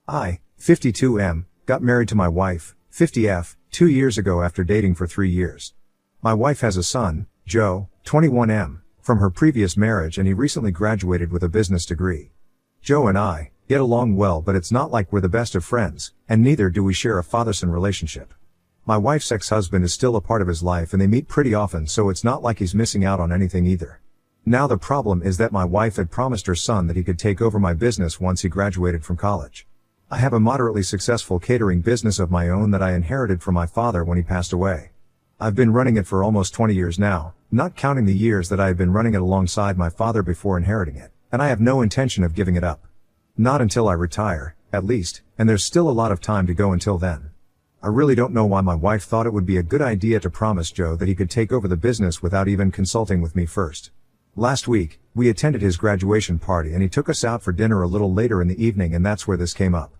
I, 52M, got married to my wife, 50F, 2 years ago after dating for 3 years. My wife has a son, Joe, 21M, from her previous marriage, and he recently graduated with a business degree. Joe and I get along well, but it's not like we're the best of friends, and neither do we share a father-son relationship. My wife's ex-husband is still a part of his life and they meet pretty often, so it's not like he's missing out on anything either. Now the problem is that my wife had promised her son that he could take over my business once he graduated from college. I have a moderately successful catering business of my own that I inherited from my father when he passed away. I've been running it for almost 20 years now, not counting the years that I have been running it alongside my father before inheriting it, and I have no intention of giving it up. Not until I retire, at least, and there's still a lot of time to go until then. I really don't know why my wife thought it would be a good idea to promise Joe that he could take over the business without even consulting with me first. Last week, we attended his graduation party and he took us out for dinner a little later in the evening, and that's where this came up.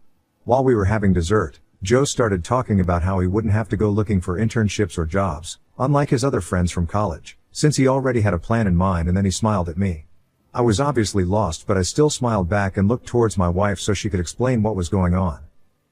While we were having dessert, Joe started talking about how he wouldn't have to go looking for internships or jobs, unlike his other friends from college, since he already had a plan in mind, and then he smiled at me. I was obviously lost, but I still smiled back and looked towards my wife so she could explain what was going on.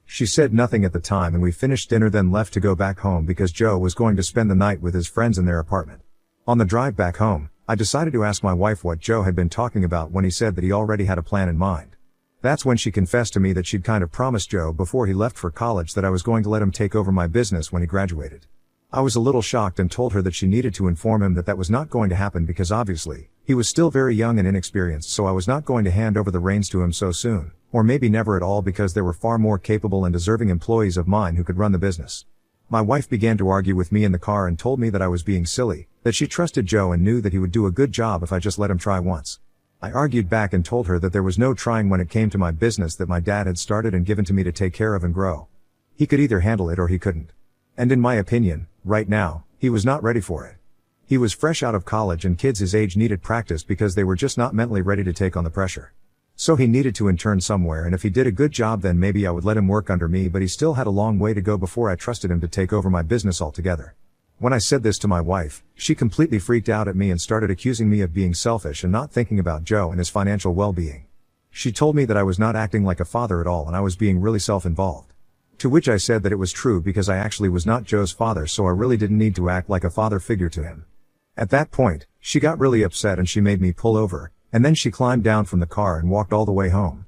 She said nothing at the time, and we finished dinner then left to go back home because Joe was going to spend the night with his friends in their apartment. On the drive back home, I decided to ask my wife what Joe had been talking about when he said that he already had a plan in mind. That's when she confessed to me that she'd kind of promised Joe before he left for college that I was going to let him take over my business when he graduated. I was a little shocked and told her that she needed to inform him that that was not going to happen because obviously, he was still very young and inexperienced, so I was not going to hand over the reins to him so soon, or maybe never at all, because there were far more capable and deserving employees of mine who could run the business. My wife began to argue with me in the car and told me that I was being silly, that she trusted Joe and knew that he would do a good job if I just let him try once. I argued back and told her that there was no trying when it came to my business that my dad had started and given to me to take care of and grow. He could either handle it or he couldn't. And in my opinion, right now, he was not ready for it. He was fresh out of college and kids his age needed practice because they were just not mentally ready to take on the pressure. So he needed to intern somewhere, and if he did a good job then maybe I would let him work under me, but he still had a long way to go before I trusted him to take over my business altogether. When I said this to my wife, she completely freaked out at me and started accusing me of being selfish and not thinking about Joe and his financial well-being. She told me that I was not acting like a father at all and I was being really self-involved. To which I said that it was true because I actually was not Joe's father, so I really didn't need to act like a father figure to him. At that point, she got really upset and she made me pull over, and then she climbed down from the car and walked all the way home.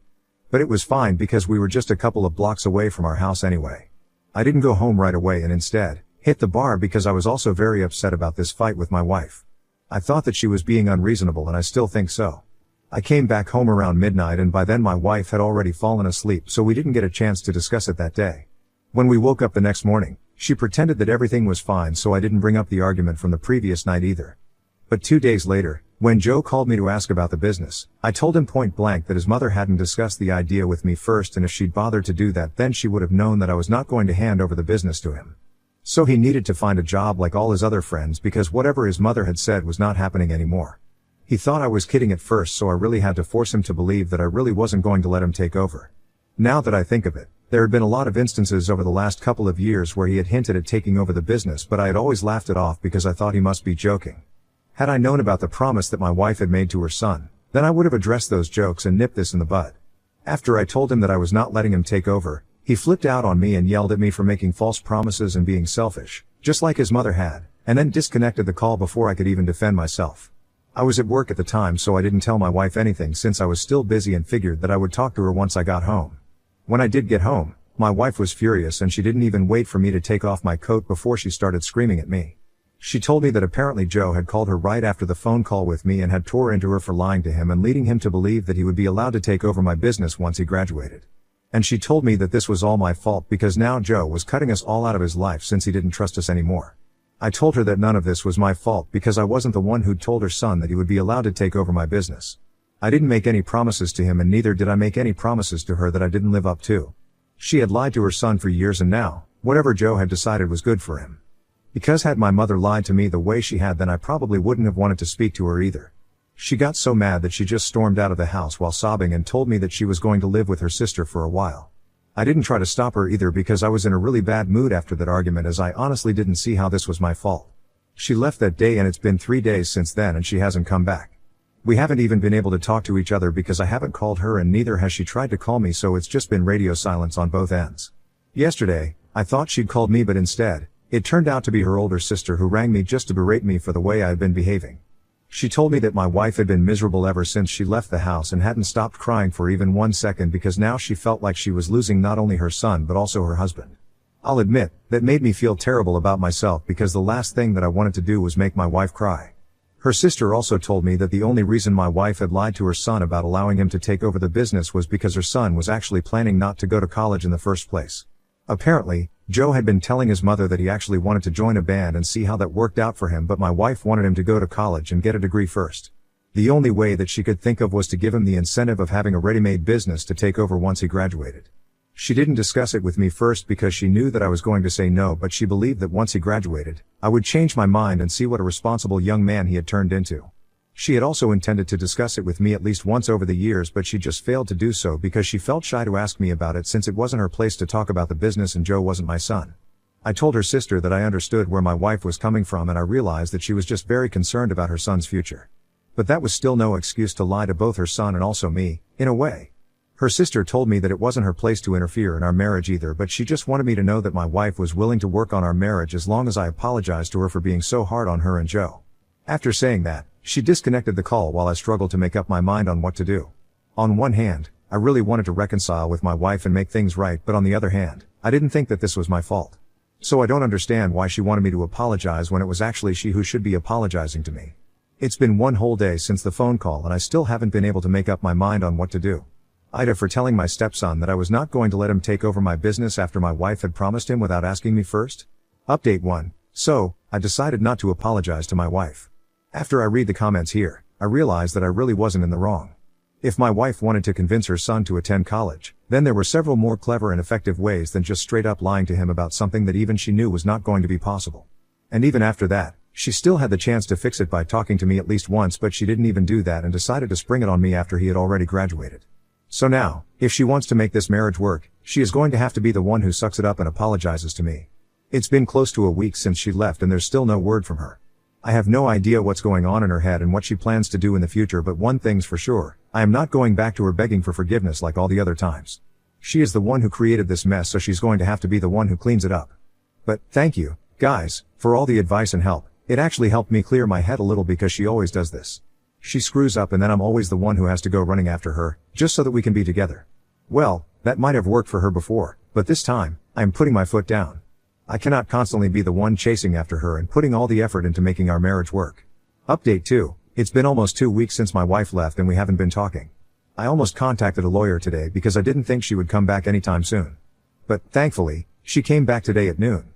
But it was fine because we were just a couple of blocks away from our house anyway. I didn't go home right away and instead hit the bar because I was also very upset about this fight with my wife. I thought that she was being unreasonable, and I still think so. I came back home around midnight and by then my wife had already fallen asleep, so we didn't get a chance to discuss it that day. When we woke up the next morning, she pretended that everything was fine, so I didn't bring up the argument from the previous night either. But 2 days later, when Joe called me to ask about the business, I told him point blank that his mother hadn't discussed the idea with me first, and if she'd bothered to do that then she would have known that I was not going to hand over the business to him. So he needed to find a job like all his other friends because whatever his mother had said was not happening anymore. He thought I was kidding at first, so I really had to force him to believe that I really wasn't going to let him take over. Now that I think of it, there had been a lot of instances over the last couple of years where he had hinted at taking over the business, but I had always laughed it off because I thought he must be joking. Had I known about the promise that my wife had made to her son, then I would have addressed those jokes and nipped this in the bud. After I told him that I was not letting him take over, he flipped out on me and yelled at me for making false promises and being selfish, just like his mother had, and then disconnected the call before I could even defend myself. I was at work at the time, so I didn't tell my wife anything since I was still busy and figured that I would talk to her once I got home. When I did get home, my wife was furious and she didn't even wait for me to take off my coat before she started screaming at me. She told me that apparently Joe had called her right after the phone call with me and had tore into her for lying to him and leading him to believe that he would be allowed to take over my business once he graduated. And she told me that this was all my fault because now Joe was cutting us all out of his life since he didn't trust us anymore. I told her that none of this was my fault because I wasn't the one who'd told her son that he would be allowed to take over my business. I didn't make any promises to him and neither did I make any promises to her that I didn't live up to. She had lied to her son for years and now, whatever Joe had decided was good for him. Because had my mother lied to me the way she had, then I probably wouldn't have wanted to speak to her either. She got so mad that she just stormed out of the house while sobbing and told me that she was going to live with her sister for a while. I didn't try to stop her either because I was in a really bad mood after that argument, as I honestly didn't see how this was my fault. She left that day and it's been 3 days since then and she hasn't come back. We haven't even been able to talk to each other because I haven't called her and neither has she tried to call me, so it's just been radio silence on both ends. Yesterday, I thought she'd called me, but instead, it turned out to be her older sister who rang me just to berate me for the way I had been behaving. She told me that my wife had been miserable ever since she left the house and hadn't stopped crying for even 1 second because now she felt like she was losing not only her son but also her husband. I'll admit, that made me feel terrible about myself because the last thing that I wanted to do was make my wife cry. Her sister also told me that the only reason my wife had lied to her son about allowing him to take over the business was because her son was actually planning not to go to college in the first place. Apparently, Joe had been telling his mother that he actually wanted to join a band and see how that worked out for him, but my wife wanted him to go to college and get a degree first. The only way that she could think of was to give him the incentive of having a ready-made business to take over once he graduated. She didn't discuss it with me first because she knew that I was going to say no, but she believed that once he graduated, I would change my mind and see what a responsible young man he had turned into. She had also intended to discuss it with me at least once over the years, but she just failed to do so because she felt shy to ask me about it since it wasn't her place to talk about the business and Joe wasn't my son. I told her sister that I understood where my wife was coming from and I realized that she was just very concerned about her son's future. But that was still no excuse to lie to both her son and also me, in a way. Her sister told me that it wasn't her place to interfere in our marriage either, but she just wanted me to know that my wife was willing to work on our marriage as long as I apologized to her for being so hard on her and Joe. After saying that, she disconnected the call while I struggled to make up my mind on what to do. On one hand, I really wanted to reconcile with my wife and make things right, but on the other hand, I didn't think that this was my fault. So I don't understand why she wanted me to apologize when it was actually she who should be apologizing to me. It's been one whole day since the phone call and I still haven't been able to make up my mind on what to do. Ida for telling my stepson that I was not going to let him take over my business after my wife had promised him without asking me first. Update 1. So, I decided not to apologize to my wife. After I read the comments here, I realized that I really wasn't in the wrong. If my wife wanted to convince her son to attend college, then there were several more clever and effective ways than just straight up lying to him about something that even she knew was not going to be possible. And even after that, she still had the chance to fix it by talking to me at least once, but she didn't even do that and decided to spring it on me after he had already graduated. So now, if she wants to make this marriage work, she is going to have to be the one who sucks it up and apologizes to me. It's been close to a week since she left and there's still no word from her. I have no idea what's going on in her head and what she plans to do in the future, but one thing's for sure, I am not going back to her begging for forgiveness like all the other times. She is the one who created this mess, so she's going to have to be the one who cleans it up. But, thank you, guys, for all the advice and help. It actually helped me clear my head a little because she always does this. She screws up and then I'm always the one who has to go running after her, just so that we can be together. Well, that might have worked for her before, but this time, I am putting my foot down. I cannot constantly be the one chasing after her and putting all the effort into making our marriage work. Update 2. It's been almost 2 weeks since my wife left and we haven't been talking. I almost contacted a lawyer today because I didn't think she would come back anytime soon. But, thankfully, she came back today at noon.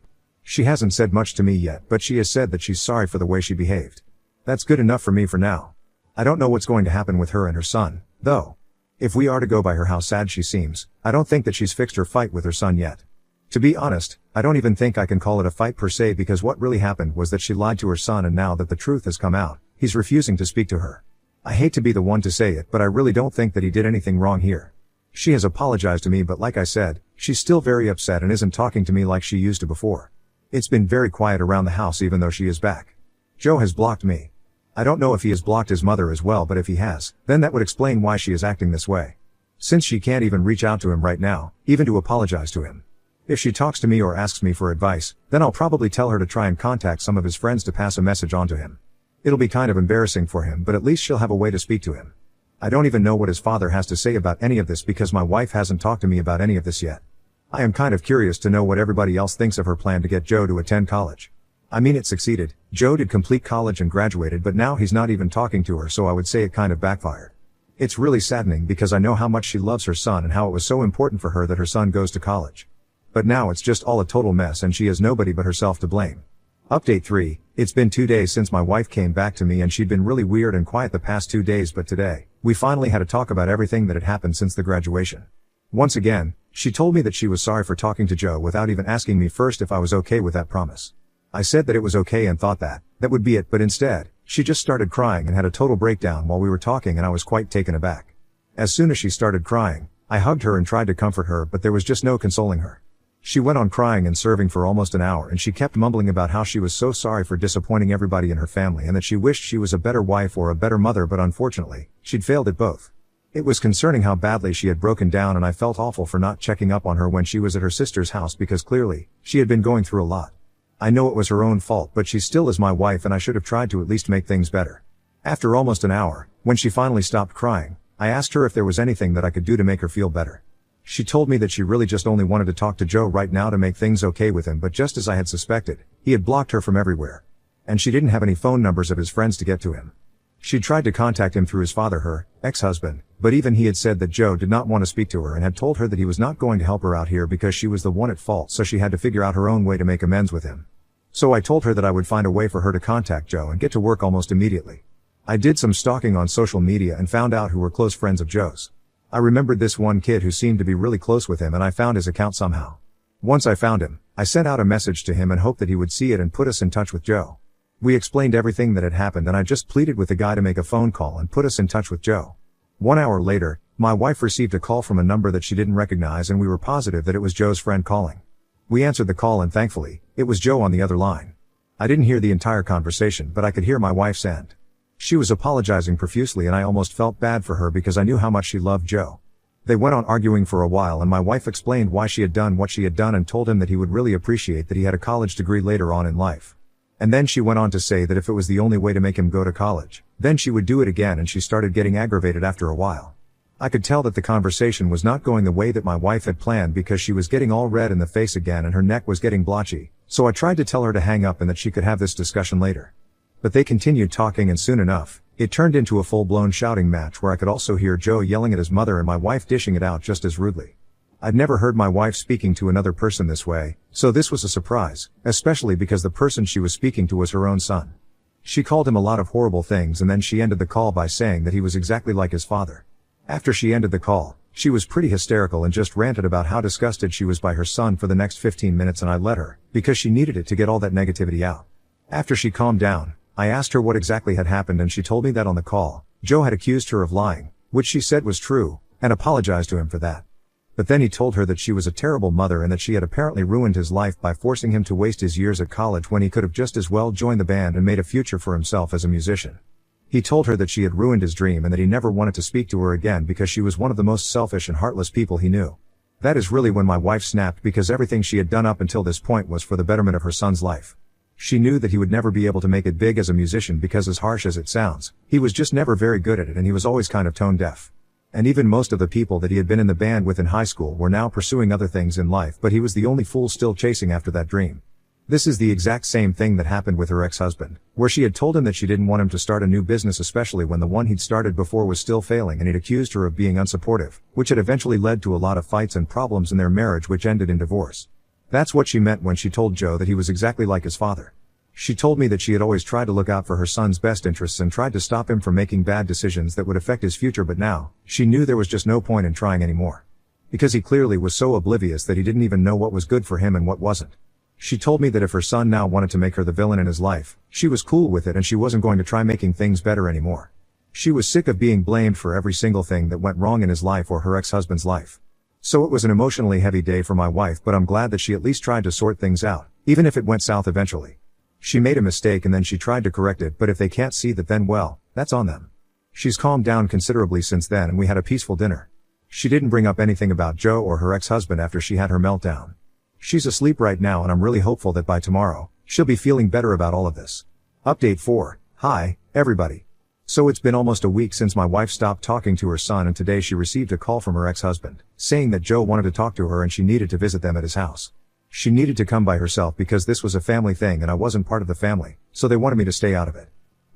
She hasn't said much to me yet, but she has said that she's sorry for the way she behaved. That's good enough for me for now. I don't know what's going to happen with her and her son, though. If we are to go by her how sad she seems, I don't think that she's fixed her fight with her son yet. To be honest, I don't even think I can call it a fight per se because what really happened was that she lied to her son and now that the truth has come out, he's refusing to speak to her. I hate to be the one to say it, but I really don't think that he did anything wrong here. She has apologized to me, but like I said, she's still very upset and isn't talking to me like she used to before. It's been very quiet around the house even though she is back. Joe has blocked me. I don't know if he has blocked his mother as well, but if he has, then that would explain why she is acting this way. Since she can't even reach out to him right now, even to apologize to him. If she talks to me or asks me for advice, then I'll probably tell her to try and contact some of his friends to pass a message on to him. It'll be kind of embarrassing for him, but at least she'll have a way to speak to him. I don't even know what his father has to say about any of this because my wife hasn't talked to me about any of this yet. I am kind of curious to know what everybody else thinks of her plan to get Joe to attend college. I mean, it succeeded. Joe did complete college and graduated, but now he's not even talking to her, so I would say it kind of backfired. It's really saddening because I know how much she loves her son and how it was so important for her that her son goes to college. But now it's just all a total mess and she has nobody but herself to blame. Update 3. It's been 2 days since my wife came back to me and she'd been really weird and quiet the past 2 days, but today, we finally had a talk about everything that had happened since the graduation. Once again, she told me that she was sorry for talking to Joe without even asking me first if I was okay with that promise. I said that it was okay and thought that would be it, but instead, she just started crying and had a total breakdown while we were talking and I was quite taken aback. As soon as she started crying, I hugged her and tried to comfort her, but there was just no consoling her. She went on crying and serving for almost an hour, and she kept mumbling about how she was so sorry for disappointing everybody in her family and that she wished she was a better wife or a better mother, but unfortunately, she'd failed at both. It was concerning how badly she had broken down, and I felt awful for not checking up on her when she was at her sister's house because clearly, she had been going through a lot. I know it was her own fault, but she still is my wife and I should have tried to at least make things better. After almost an hour, when she finally stopped crying, I asked her if there was anything that I could do to make her feel better. She told me that she really just only wanted to talk to Joe right now to make things okay with him, but just as I had suspected, he had blocked her from everywhere. And she didn't have any phone numbers of his friends to get to him. She tried to contact him through his father, her ex-husband, but even he had said that Joe did not want to speak to her and had told her that he was not going to help her out here because she was the one at fault, so she had to figure out her own way to make amends with him. So I told her that I would find a way for her to contact Joe and get to work almost immediately. I did some stalking on social media and found out who were close friends of Joe's. I remembered this one kid who seemed to be really close with him, and I found his account somehow. Once I found him, I sent out a message to him and hoped that he would see it and put us in touch with Joe. We explained everything that had happened, and I just pleaded with the guy to make a phone call and put us in touch with Joe. 1 hour later, my wife received a call from a number that she didn't recognize, and we were positive that it was Joe's friend calling. We answered the call and thankfully, it was Joe on the other line. I didn't hear the entire conversation, but I could hear my wife's end. She was apologizing profusely and I almost felt bad for her because I knew how much she loved Joe. They went on arguing for a while and my wife explained why she had done what she had done and told him that he would really appreciate that he had a college degree later on in life. And then she went on to say that if it was the only way to make him go to college, then she would do it again, and she started getting aggravated after a while. I could tell that the conversation was not going the way that my wife had planned because she was getting all red in the face again and her neck was getting blotchy, so I tried to tell her to hang up and that she could have this discussion later. But they continued talking, and soon enough, it turned into a full-blown shouting match where I could also hear Joe yelling at his mother and my wife dishing it out just as rudely. I'd never heard my wife speaking to another person this way, so this was a surprise, especially because the person she was speaking to was her own son. She called him a lot of horrible things, and then she ended the call by saying that he was exactly like his father. After she ended the call, she was pretty hysterical and just ranted about how disgusted she was by her son for the next 15 minutes, and I let her, because she needed it to get all that negativity out. After she calmed down, I asked her what exactly had happened, and she told me that on the call, Joe had accused her of lying, which she said was true, and apologized to him for that. But then he told her that she was a terrible mother and that she had apparently ruined his life by forcing him to waste his years at college when he could have just as well joined the band and made a future for himself as a musician. He told her that she had ruined his dream and that he never wanted to speak to her again because she was one of the most selfish and heartless people he knew. That is really when my wife snapped, because everything she had done up until this point was for the betterment of her son's life. She knew that he would never be able to make it big as a musician because, as harsh as it sounds, he was just never very good at it and he was always kind of tone deaf. And even most of the people that he had been in the band with in high school were now pursuing other things in life, but he was the only fool still chasing after that dream. This is the exact same thing that happened with her ex-husband, where she had told him that she didn't want him to start a new business, especially when the one he'd started before was still failing, and he'd accused her of being unsupportive, which had eventually led to a lot of fights and problems in their marriage, which ended in divorce. That's what she meant when she told Joe that he was exactly like his father. She told me that she had always tried to look out for her son's best interests and tried to stop him from making bad decisions that would affect his future, but now, she knew there was just no point in trying anymore. Because he clearly was so oblivious that he didn't even know what was good for him and what wasn't. She told me that if her son now wanted to make her the villain in his life, she was cool with it and she wasn't going to try making things better anymore. She was sick of being blamed for every single thing that went wrong in his life or her ex-husband's life. So it was an emotionally heavy day for my wife, but I'm glad that she at least tried to sort things out, even if it went south eventually. She made a mistake and then she tried to correct it, but if they can't see that, then well, that's on them. She's calmed down considerably since then and we had a peaceful dinner. She didn't bring up anything about Joe or her ex-husband after she had her meltdown. She's asleep right now and I'm really hopeful that by tomorrow, she'll be feeling better about all of this. Update 4. Hi, everybody. So it's been almost a week since my wife stopped talking to her son, and today she received a call from her ex-husband, saying that Joe wanted to talk to her and she needed to visit them at his house. She needed to come by herself because this was a family thing and I wasn't part of the family, so they wanted me to stay out of it.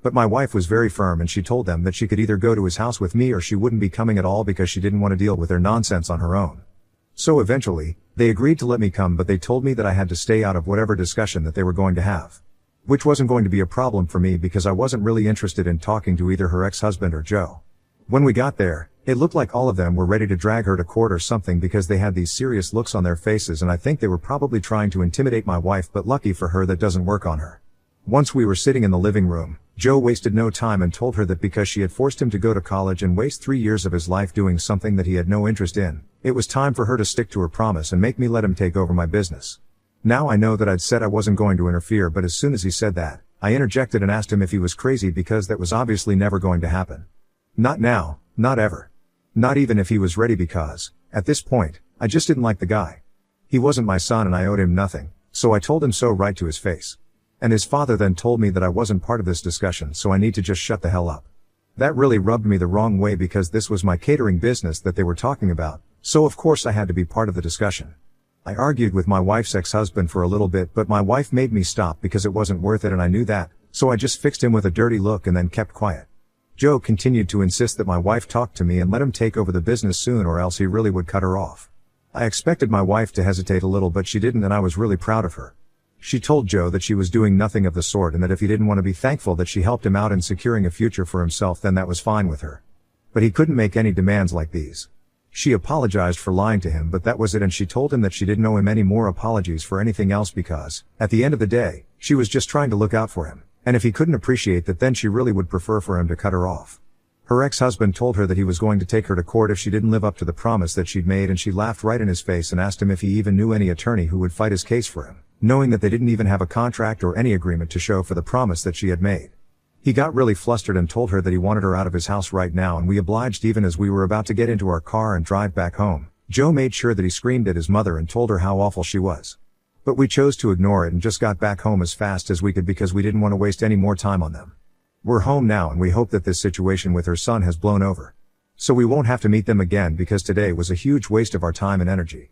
But my wife was very firm and she told them that she could either go to his house with me or she wouldn't be coming at all because she didn't want to deal with their nonsense on her own. So eventually, they agreed to let me come, but they told me that I had to stay out of whatever discussion that they were going to have. Which wasn't going to be a problem for me because I wasn't really interested in talking to either her ex-husband or Joe. When we got there, it looked like all of them were ready to drag her to court or something because they had these serious looks on their faces, and I think they were probably trying to intimidate my wife, but lucky for her that doesn't work on her. Once we were sitting in the living room, Joe wasted no time and told her that because she had forced him to go to college and waste 3 years of his life doing something that he had no interest in, it was time for her to stick to her promise and make me let him take over my business. Now I know that I'd said I wasn't going to interfere, but as soon as he said that, I interjected and asked him if he was crazy because that was obviously never going to happen. Not now, not ever. Not even if he was ready because, at this point, I just didn't like the guy. He wasn't my son and I owed him nothing, so I told him so right to his face. And his father then told me that I wasn't part of this discussion, so I need to just shut the hell up. That really rubbed me the wrong way because this was my catering business that they were talking about, so of course I had to be part of the discussion. I argued with my wife's ex-husband for a little bit, but my wife made me stop because it wasn't worth it and I knew that, so I just fixed him with a dirty look and then kept quiet. Joe continued to insist that my wife talk to me and let him take over the business soon or else he really would cut her off. I expected my wife to hesitate a little, but she didn't, and I was really proud of her. She told Joe that she was doing nothing of the sort and that if he didn't want to be thankful that she helped him out in securing a future for himself, then that was fine with her. But he couldn't make any demands like these. She apologized for lying to him, but that was it, and she told him that she didn't owe him any more apologies for anything else because, at the end of the day, she was just trying to look out for him, and if he couldn't appreciate that, then she really would prefer for him to cut her off. Her ex-husband told her that he was going to take her to court if she didn't live up to the promise that she'd made, and she laughed right in his face and asked him if he even knew any attorney who would fight his case for him, knowing that they didn't even have a contract or any agreement to show for the promise that she had made. He got really flustered and told her that he wanted her out of his house right now, and we obliged. Even as we were about to get into our car and drive back home, Joe made sure that he screamed at his mother and told her how awful she was. But we chose to ignore it and just got back home as fast as we could because we didn't want to waste any more time on them. We're home now and we hope that this situation with her son has blown over. So we won't have to meet them again because today was a huge waste of our time and energy.